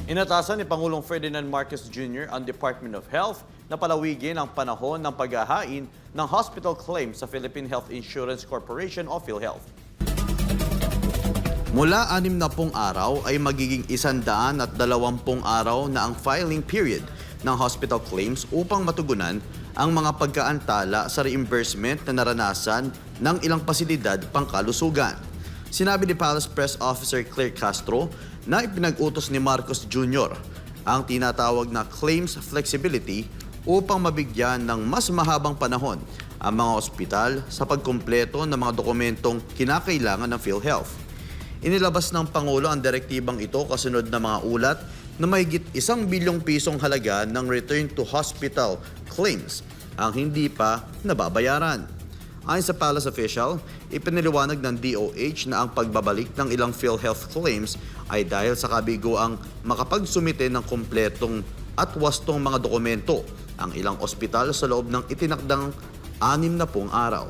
Inatasan ni Pangulong Ferdinand Marcos Jr. ang Department of Health na palawigin ang panahon ng paghahain ng hospital claims sa Philippine Health Insurance Corporation o PhilHealth. Mula 60 araw ay magiging 120 araw na ang filing period ng hospital claims upang matugunan ang mga pagkaantala sa reimbursement na naranasan ng ilang pasilidad pangkalusugan. Sinabi ni Palace Press Officer Claire Castro na ipinag-utos ni Marcos Jr. ang tinatawag na claims flexibility upang mabigyan ng mas mahabang panahon ang mga ospital sa pagkumpleto ng mga dokumentong kinakailangan ng PhilHealth. Inilabas ng Pangulo ang direktibang ito kasunod ng mga ulat na mahigit 1 bilyong pisong halaga ng return to hospital claims ang hindi pa nababayaran. Ayon sa Palace official, ipinaliwanag ng DOH na ang pagbabalik ng ilang PhilHealth claims ay dahil sa kabiguang makapagsumite ng kumpletong at wastong mga dokumento ang ilang ospital sa loob ng itinakdang 60 araw.